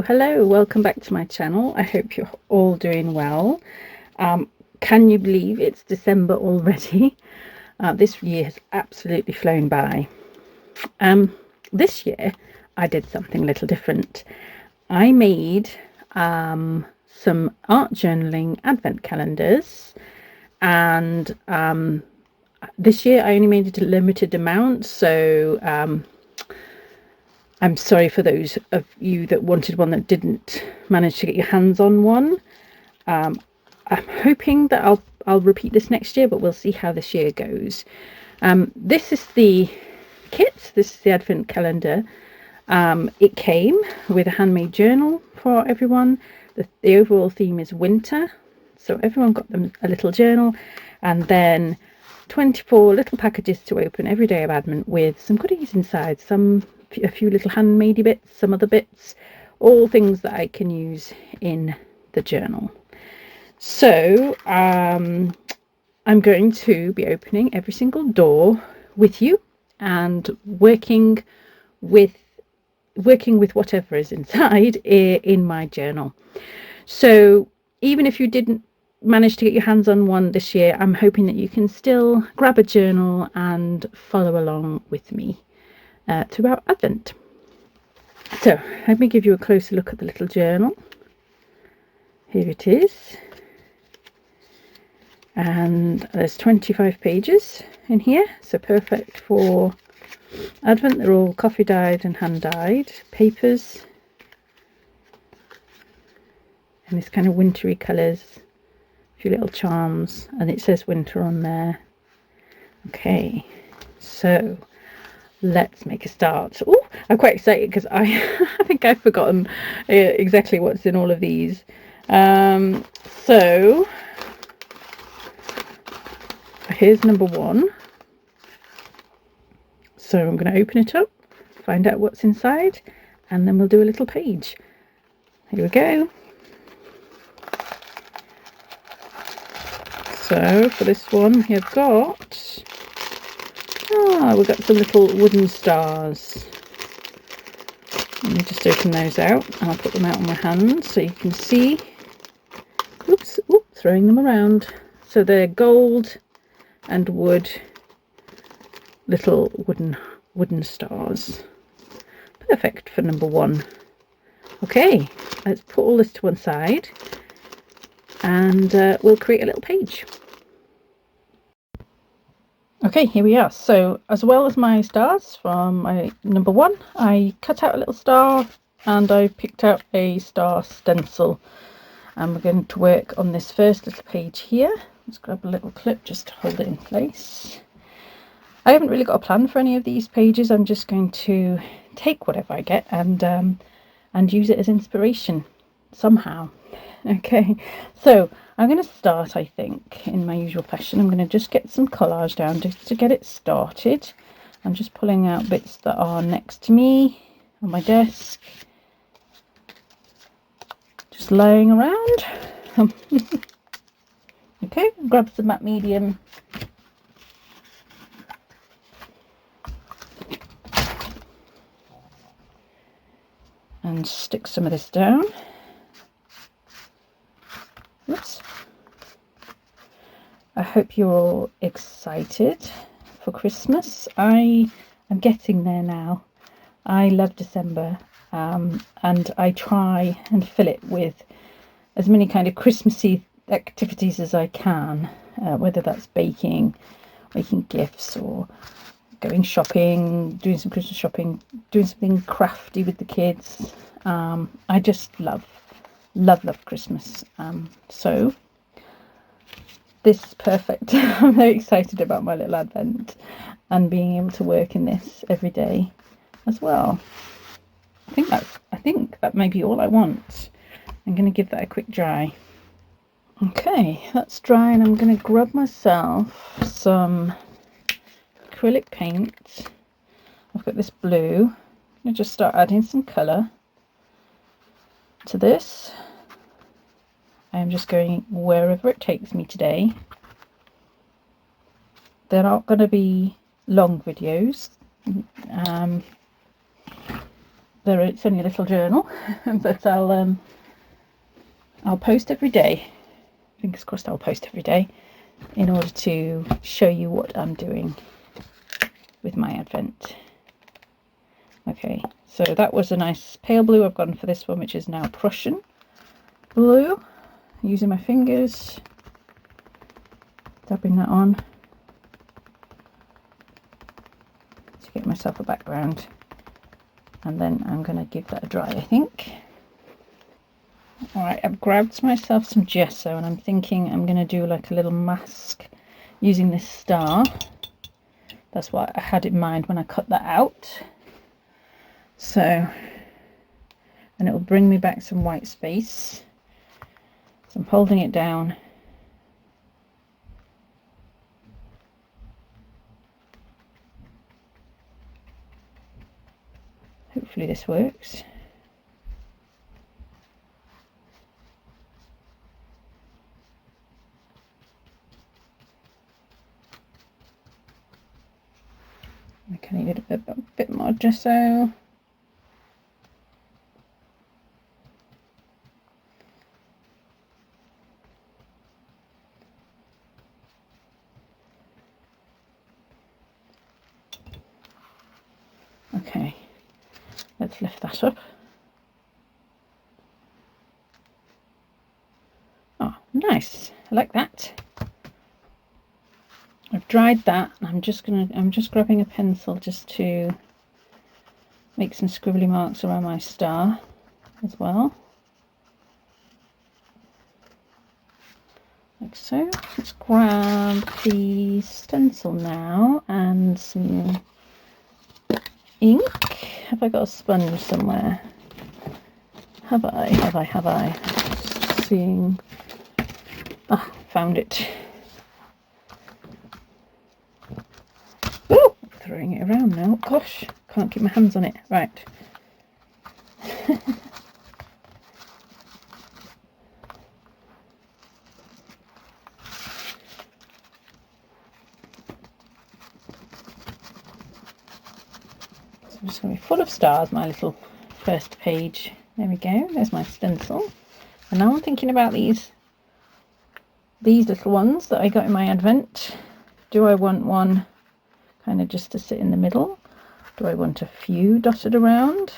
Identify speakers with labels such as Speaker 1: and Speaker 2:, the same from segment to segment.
Speaker 1: Hello, welcome back to my channel. I hope you're all doing well. Can you believe it's December already? This year has absolutely flown by. This year I did something a little different. I made some art journaling advent calendars, and this year I only made it a limited amount, so I'm sorry for those of you that wanted one that didn't manage to get your hands on one. I'm hoping that I'll repeat this next year, but we'll see how this year goes. This is the kit. This is the advent calendar. It came with a handmade journal for everyone. The overall theme is winter, so everyone got them a little journal, and then 24 little packages to open every day of Advent with some goodies inside, a few little handmade bits, some other bits, all things that I can use in the journal. So I'm going to be opening every single door with you and working with whatever is inside in my journal. So even if you didn't manage to get your hands on one this year, I'm hoping that you can still grab a journal and follow along with me throughout Advent. So let me give you a closer look at the little journal. Here it is, and there's 25 pages in here, so perfect for Advent. They're all coffee dyed and hand dyed papers in this kind of wintry colours, a few little charms, and it says winter on there. Okay, so let's make a start. Oh, I'm quite excited because I think I've forgotten exactly what's in all of these. So here's number one. So I'm going to open it up, find out what's inside, and then we'll do a little page. Here we go. So for this one we've got we've got some little wooden stars. Let me just open those out, and I'll put them out on my hand so you can see. Oops, throwing them around. So they're gold and wood, little wooden stars. Perfect for number one. Okay, let's put all this to one side, and we'll create a little page. Okay, here we are. So as well as my stars from my number one, I cut out a little star and I picked out a star stencil, and we're going to work on this first little page here. Let's grab a little clip just to hold it in place. I haven't really got a plan for any of these pages. I'm just going to take whatever I get and use it as inspiration somehow. Okay, so I'm going to start, I think, in my usual fashion. I'm going to just get some collage down just to get it started. I'm just pulling out bits that are next to me on my desk, just laying around. Okay, grab some matte medium. And stick some of this down. Oops. I hope you're all excited for Christmas. I am getting there now. I love December, and I try and fill it with as many kind of Christmassy activities as I can, whether that's baking, making gifts, or going shopping, doing some Christmas shopping, doing something crafty with the kids. I just love Christmas. So this is perfect. I'm very excited about my little advent and being able to work in this every day as well. I think that may be all I want. I'm going to give that a quick dry. Okay, that's dry, and I'm going to grab myself some acrylic paint. I've got this blue. I'm going to just start adding some colour to this. I'm just going wherever it takes me today. They're not going to be long videos. It's only a little journal, but I'll post every day. Fingers crossed I'll post every day in order to show you what I'm doing with my Advent. Okay, so that was a nice pale blue. I've gone for this one, which is now Prussian blue, using my fingers, dabbing that on to get myself a background, and then I'm going to give that a dry, I think. Alright, I've grabbed myself some gesso and I'm thinking I'm going to do like a little mask using this star. That's what I had in mind when I cut that out. So, and it will bring me back some white space. So I'm holding it down. Hopefully this works. I can need a bit more gesso. Okay, let's lift that up. Oh, nice. I like that. I've dried that. I'm just grabbing a pencil just to make some scribbly marks around my star as well. Like so. Let's grab the stencil now and some ink. Have I got a sponge somewhere? Have I? Just seeing. Ah, found it. Oh, throwing it around now. Gosh, can't keep my hands on it. Right. I'm just going to be full of stars, my little first page. There we go, there's my stencil. And now I'm thinking about these little ones that I got in my Advent. Do I want one kind of just to sit in the middle? Do I want a few dotted around?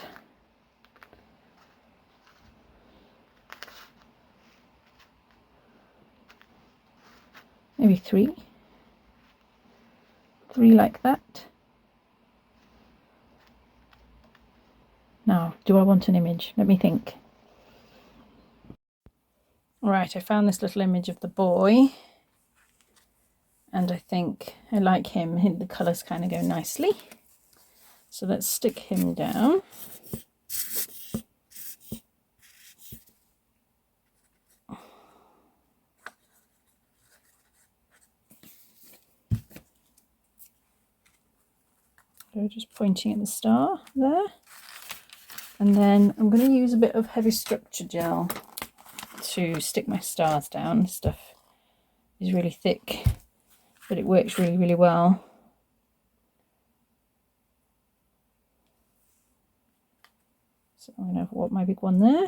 Speaker 1: Maybe three like that. Now, do I want an image? Let me think. Right, I found this little image of the boy, and I think I like him. The colours kind of go nicely. So let's stick him down. So just pointing at the star there. And then I'm going to use a bit of heavy structure gel to stick my stars down. This stuff is really thick, but it works really, really well. So I'm going to have my big one there.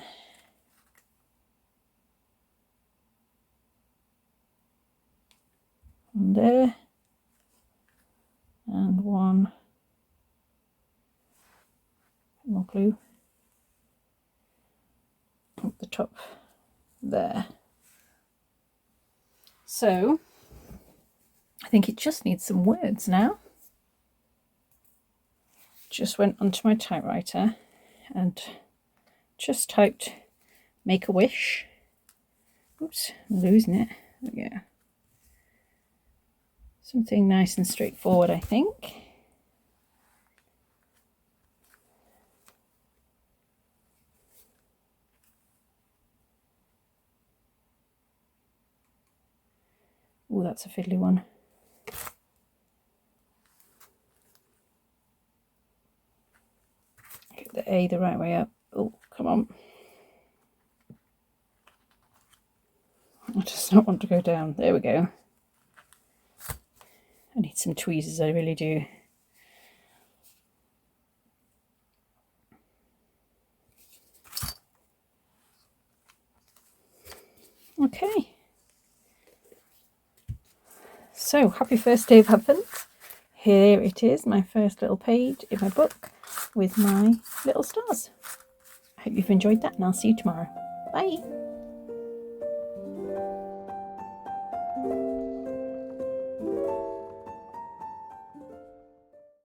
Speaker 1: One there. And one. More glue. Up the top there. So I think it just needs some words now. Just went onto my typewriter and just typed "make a wish." Oops, I'm losing it. There we go. Something nice and straightforward, I think. Oh, that's a fiddly one. Get the A the right way up. Oh, come on. I just don't want to go down. There we go. I need some tweezers, I really do. Okay. So, happy first day of Advent. Here it is, my first little page in my book with my little stars. I hope you've enjoyed that, and I'll see you tomorrow. Bye.